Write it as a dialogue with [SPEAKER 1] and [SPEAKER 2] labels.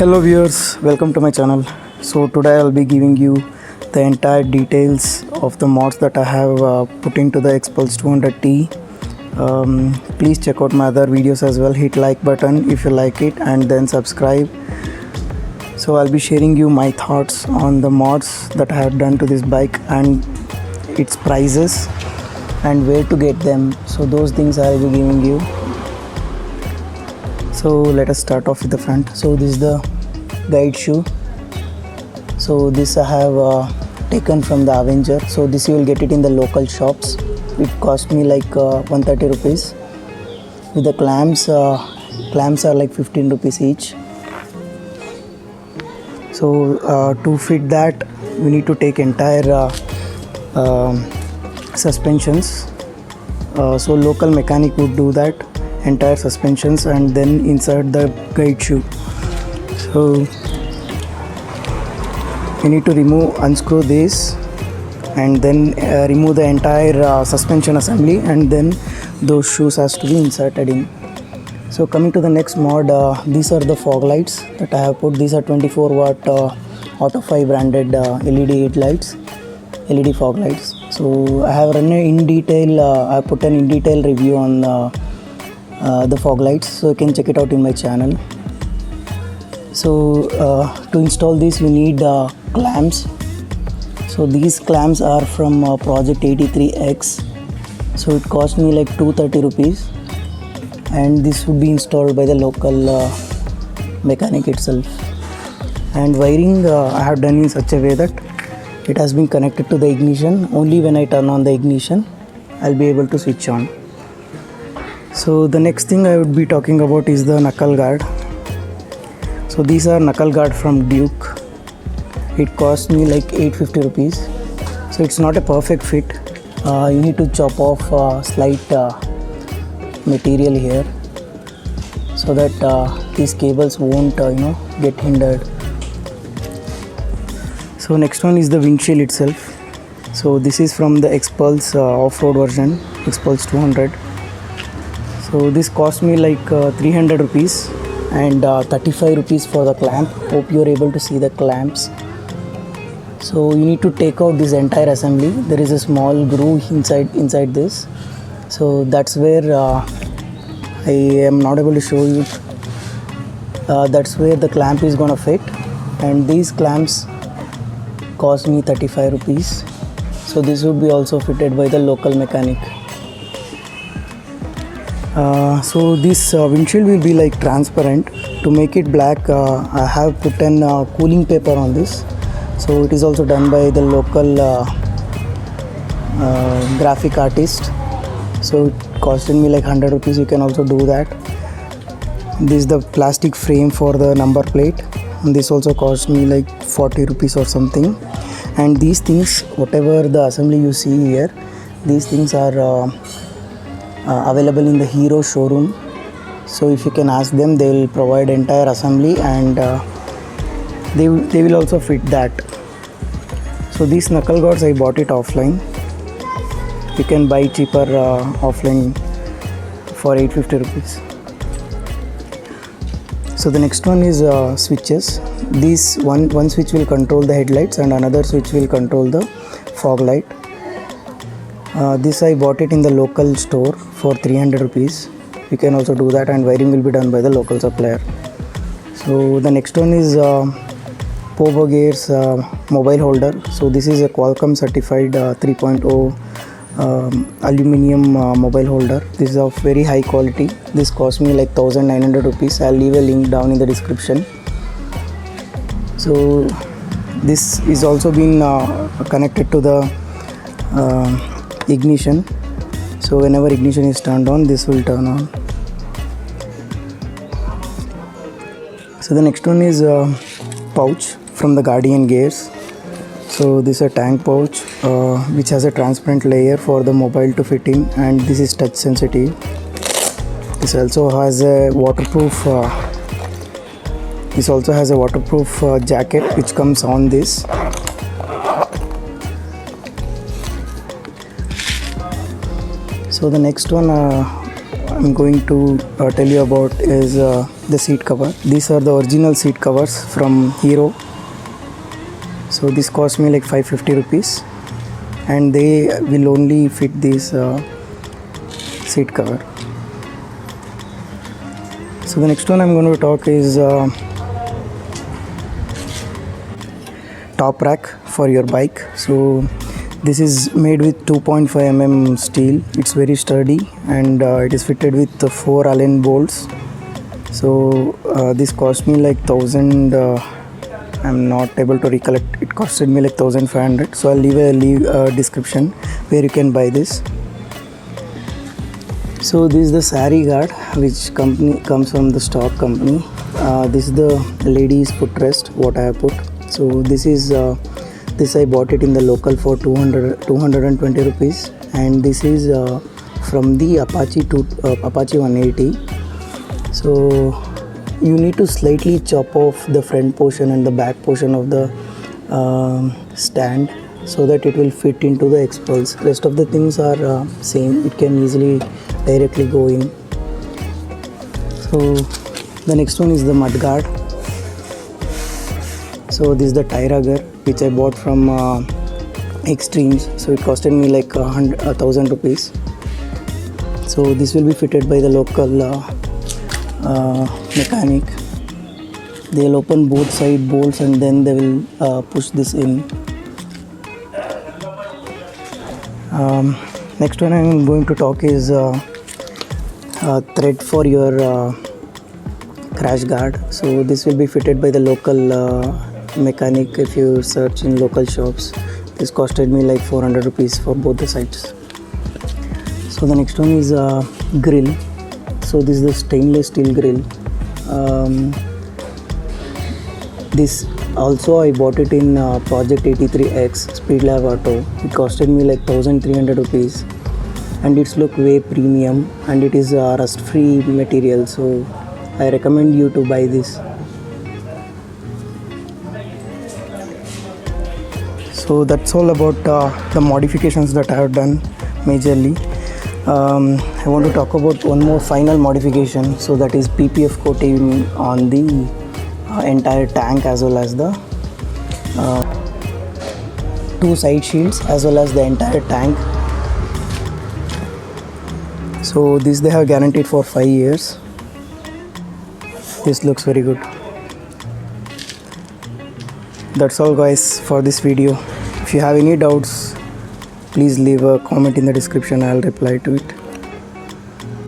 [SPEAKER 1] Hello viewers, welcome to my channel. So today I'll be giving you the entire details of the mods that I have put into the Xpulse 200T. Please check out my other videos as well. Hit like button if you like it and then subscribe. So I'll be sharing you my thoughts on the mods that I have done to this bike and its prices and where to get them. So those things I'll be giving you. So let us start off with the front. So this is the guide shoe. So this I have taken from the Avenger. So this you will get it in the local shops. It cost me like 130 rupees. With the clamps are like 15 rupees each. So to fit that we need to take entire suspensions. So local mechanic would do that, entire suspensions, and then insert the guide shoe. So you need to unscrew this and then remove the entire suspension assembly, and then those shoes has to be inserted in. So coming to the next mod, these are the fog lights that I have put. These are 24 watt Auto5 branded LED fog lights. So I have run in detail, I put an in detail review on the fog lights, so you can check it out in my channel. So to install this you need clamps. So these clamps are from Project 83X. So it cost me like 230 rupees, and this would be installed by the local mechanic itself. And wiring I have done in such a way that it has been connected to the ignition. Only when I turn on the ignition I'll be able to switch on. So the next thing I would be talking about is the knuckle guard. So these are knuckle guard from Duke. It cost me like 850 rupees. So it's not a perfect fit. You need to chop off slight material here so that these cables won't get hindered. So next one is the windshield itself. So this is from the Xpulse off-road version, Xpulse 200. So this cost me like 300 rupees and 35 rupees for the clamp. Hope you're able to see the clamps. So you need to take out this entire assembly. There is a small groove inside this. So that's where I am not able to show you. That's where the clamp is gonna fit, and these clamps cost me 35 rupees. So this would be also fitted by the local mechanic. So this windshield will be like transparent. To make it black, I have put an cooling paper on this. So it is also done by the local graphic artist. So it costed me like 100 rupees. You can also do that. This is the plastic frame for the number plate, and this also cost me like 40 rupees or something. And these things, whatever the assembly you see here, these things are available in the Hero showroom. So if you can ask them, they will provide entire assembly, and they will also fit that. So these knuckle guards I bought it offline. You can buy cheaper offline for 850 rupees. So the next one is switches. This one switch will control the headlights and another switch will control the fog light. This I bought it in the local store for 300 rupees. You can also do that, and wiring will be done by the local supplier. So the next one is Povo Gears mobile holder. So this is a Qualcomm certified 3.0 aluminum mobile holder. This is of very high quality. This cost me like 1900 rupees. I'll leave a link down in the description. So this is also been connected to the ignition. So whenever ignition is turned on, this will turn on. So the next one is pouch from the Guardian Gears. So this is a tank pouch which has a transparent layer for the mobile to fit in, and this is touch sensitive. This also has a waterproof jacket which comes on this. So the next one I'm going to tell you about is the seat cover. These are the original seat covers from Hero. So this cost me like 550 rupees, and they will only fit this seat cover. So the next one I'm going to talk is top rack for your bike. So this is made with 2.5 mm steel. It's very sturdy, and it is fitted with 4 Allen bolts. So this cost me like 1000. I'm not able to recollect. It costed me like 1500. So I'll leave a description where you can buy this. So this is the sari guard, which company comes from the stock company. This is the ladies footrest what I have put. So this is this I bought it in the local for 220 rupees, and this is from the Apache 180. So you need to slightly chop off the front portion and the back portion of the stand, so that it will fit into the Xpulse. Rest of the things are same. It can easily directly go in. So the next one is the mud guard. So this is the tie rugger, which I bought from Extremes. So it costed me like 1000 rupees. So this will be fitted by the local mechanic. They'll open both side bolts and then they will push this in. Next one I'm going to talk is thread for your crash guard. So this will be fitted by the local mechanic. If you search in local shops, this costed me like 400 rupees for both the sides. So the next one is grill. So this is the stainless steel grill. This also I bought it in Project 83X Speedlab Auto. It costed me like 1300 rupees, and it's look way premium, and it is rust free material, so I recommend you to buy this. So that's all about the modifications that I have done majorly. I want to talk about one more final modification, so that is PPF coating on the entire tank, as well as the 2 side shields, as well as the entire tank. So this they have guaranteed for 5 years. This looks very good. That's all guys for this video. If you have any doubts, please leave a comment in the description. I'll reply to it.